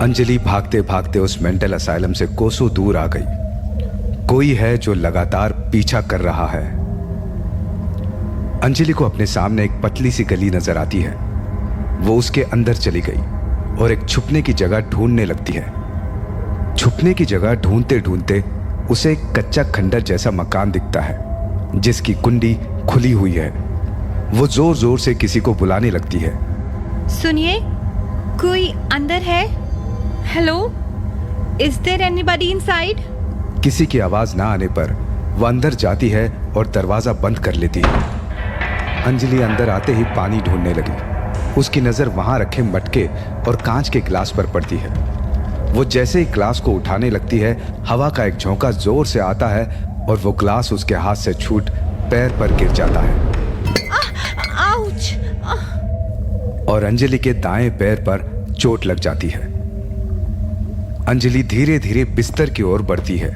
अंजलि भागते भागते उस मेंटल असाइलम से कोसों दूर आ गई। कोई है जो लगातार पीछा कर रहा है। अंजलि को अपने सामने एक पतली सी गली नजर आती है। वो उसके अंदर चली गई और एक छुपने की जगह ढूंढने लगती है। छुपने की जगह ढूंढते ढूंढते उसे एक कच्चा खंडर जैसा मकान दिखता है जिसकी कुंडी खुली हुई है। वो जोर जोर से किसी को बुलाने लगती है। सुनिए, कोई अंदर है? Hello, is there anybody inside? किसी की आवाज ना आने पर वो अंदर जाती है और दरवाजा बंद कर लेती है। अंजलि अंदर आते ही पानी ढूंढने लगी। उसकी नजर वहां रखे मटके और कांच के गिलास पर पड़ती है। वो जैसे ही गिलास को उठाने लगती है, हवा का एक झोंका जोर से आता है और वो गिलास उसके हाथ से छूट पैर पर गिर जाता है। आउच! और अंजलि के दाएं पैर पर चोट लग जाती है। अंजलि धीरे धीरे बिस्तर की ओर बढ़ती है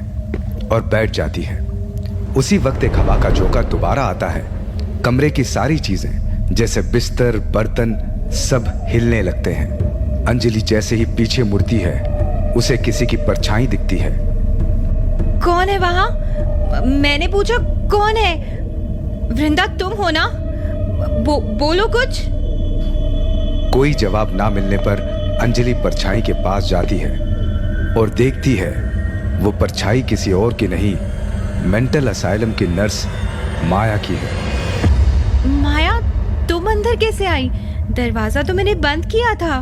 और बैठ जाती है। उसी वक्त एक हवा का झोंका दोबारा आता है। कमरे की सारी चीजें जैसे बिस्तर, बर्तन सब हिलने लगते हैं। अंजलि जैसे ही पीछे मुड़ती है, उसे किसी की परछाई दिखती है। कौन है वहां? मैंने पूछा, कौन है? वृंदा, तुम हो ना? बोलो कुछ। कोई जवाब ना मिलने पर अंजलि परछाई के पास जाती है और देखती है वो परछाई किसी और की नहीं, मेंटल असाइलम की नर्स माया की है। माया, तुम अंदर कैसे आई? दरवाजा तो मैंने बंद किया था।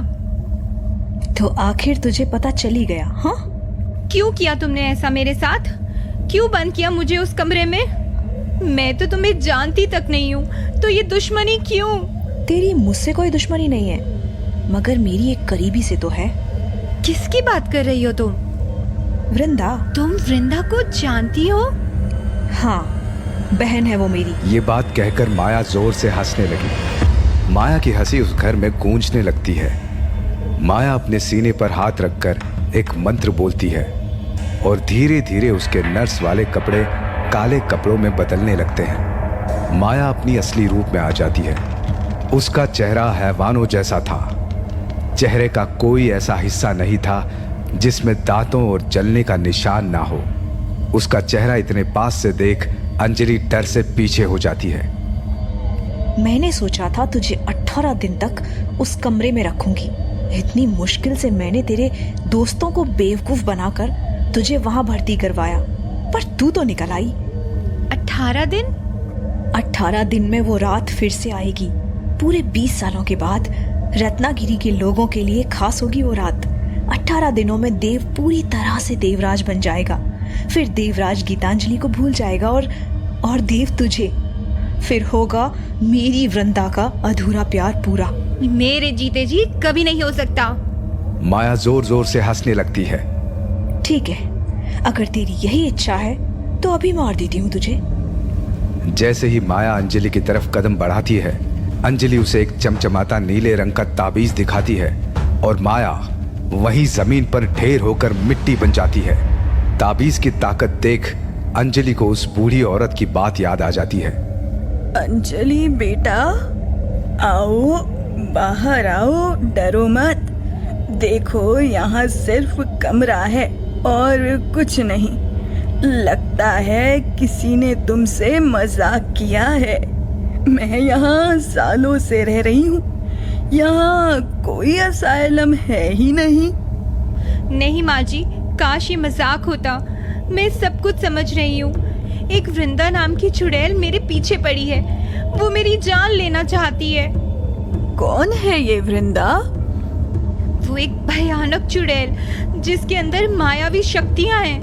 तो आखिर तुझे पता चली गया? हाँ, क्यों किया तुमने ऐसा मेरे साथ? क्यों बंद किया मुझे उस कमरे में? मैं तो तुम्हें जानती तक नहीं हूँ, तो ये दुश्मनी क्यों? तेरी मुझसे कोई दुश्मनी नहीं है, मगर मेरी एक करीबी से तो है। किसकी बात कर रही हो तुम? वृंदा। तुम वृंदा को जानती हो? हाँ, बहन है वो मेरी। ये बात कहकर माया जोर से हंसने लगी। माया की हंसी उस घर में गूंजने लगती है। माया अपने सीने पर हाथ रखकर एक मंत्र बोलती है और धीरे धीरे उसके नर्स वाले कपड़े काले कपड़ों में बदलने लगते हैं। माया अपनी असली रूप में आ जाती है। उसका चेहरा हैवानों जैसा था। चेहरे का कोई ऐसा हिस्सा नहीं था जिसमें दांतों और जलने का निशान ना हो। उसका चेहरा इतने पास से देख अंजलि डर से पीछे हो जाती है। मैंने सोचा था तुझे 18 दिन तक उस कमरे में रखूंगी। इतनी मुश्किल से मैंने तेरे दोस्तों को बेवकूफ बनाकर तुझे वहां भर्ती करवाया, पर तू तो निकल आई। 18 दिन? 18 दिन में वो रात फिर से आएगी। पूरे 20 सालों के बाद रत्नागिरी के लोगों के लिए खास होगी वो रात। 18 दिनों में देव पूरी तरह से देवराज बन जाएगा। फिर देवराज गीतांजलि को भूल जाएगा और देव तुझे। फिर होगा मेरी वृंदा का अधूरा प्यार पूरा। मेरे जीते जी कभी नहीं हो सकता। माया जोर जोर से हंसने लगती है। ठीक है, अगर तेरी यही इच्छा है तो अभी मार देती हूँ तुझे। जैसे ही माया अंजलि की तरफ कदम बढ़ाती है, अंजलि उसे एक चमचमाता नीले रंग का ताबीज दिखाती है और माया वहीं जमीन पर ढेर होकर मिट्टी बन जाती है। ताबीज की ताकत देख अंजलि को उस बूढ़ी औरत की बात याद आ जाती है। अंजलि बेटा, आओ, बाहर आओ, डरो मत। देखो, यहाँ सिर्फ कमरा है और कुछ नहीं। लगता है किसी ने तुमसे मजाक किया है। मैं यहाँ सालों से रह रही हूँ। यहाँ कोई असाइलम है ही नहीं। नहीं माँ जी, काश ये मजाक होता। मैं सब कुछ समझ रही हूँ। एक वृंदा नाम की चुड़ैल मेरे पीछे पड़ी है। वो मेरी जान लेना चाहती है। कौन है ये वृंदा? वो एक भयानक चुड़ैल जिसके अंदर मायावी शक्तियां हैं।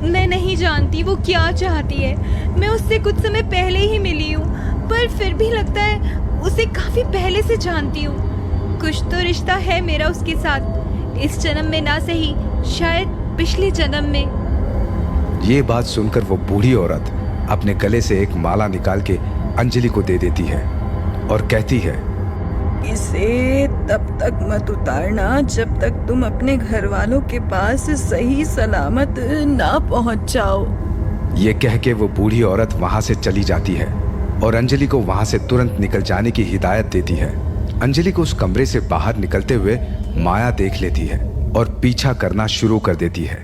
मैं नहीं जानती वो क्या चाहती है। मैं उससे कुछ समय पहले ही मिली हूँ, पर फिर भी लगता है उसे काफी पहले से जानती हूँ। कुछ तो रिश्ता है मेरा उसके साथ। इस जन्म में ना सही, शायद पिछले जन्म में। ये बात सुनकर वो बूढ़ी औरत अपने गले से एक माला निकाल के अंजलि को दे देती है और कहती है, इसे तब तक मत उतारना जब तक तुम अपने घर वालों के पास सही सलामत ना पहुंच जाओ। ये कह के वो बूढ़ी औरत वहां से चली जाती है और अंजलि को वहां से तुरंत निकल जाने की हिदायत देती है। अंजलि को उस कमरे से बाहर निकलते हुए माया देख लेती है। और पीछा करना शुरू कर देती है।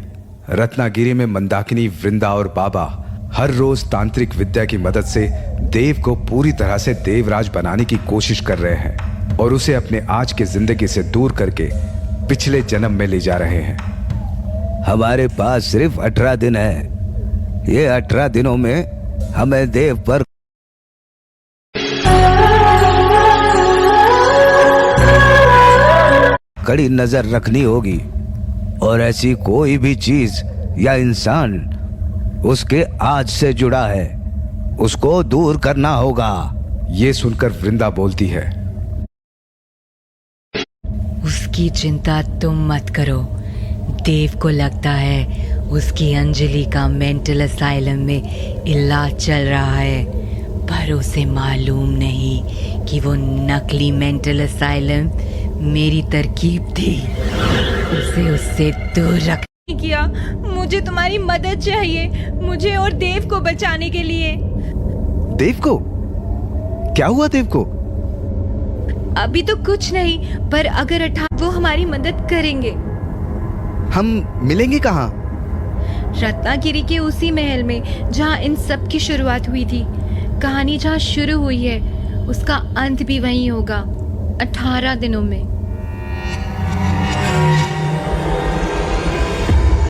रत्नागिरी में मंदाकिनी, वृंदा और बाबा हर रोज तांत्रिक विद्या की मदद से देव को पूरी तरह से देवराज बनाने की कोशिश कर रहे हैं और उसे अपने आज के जिंदगी से दूर करके पिछले जन्म में ले जा रहे हैं। हमारे पास सिर्फ 18 दिन है। ये 18 दिनों में हमें देव पर कड़ी नजर रखनी होगी और ऐसी कोई भी चीज या इंसान उसके आज से जुड़ा है उसको दूर करना होगा। ये सुनकर वृंदा बोलती है, उसकी चिंता तुम मत करो। देव को लगता है उसकी अंजलि का मेंटल असाइलम में इलाज चल रहा है, पर उसे मालूम नहीं कि वो नकली मेंटल असाइलम मेरी तरकीब थी। उसे उससे दूर रख। किया, मुझे तुम्हारी मदद चाहिए, मुझे और देव को बचाने के लिए। देव को? क्या हुआ देव को? अभी तो कुछ नहीं, पर अगर 18 वो हमारी मदद करेंगे। हम मिलेंगे कहाँ? रत्नागिरी के उसी महल में जहाँ इन सब की शुरुआत हुई थी। कहानी जहाँ शुरू हुई है उसका अंत भी वहीं होगा, 18 दिनों में।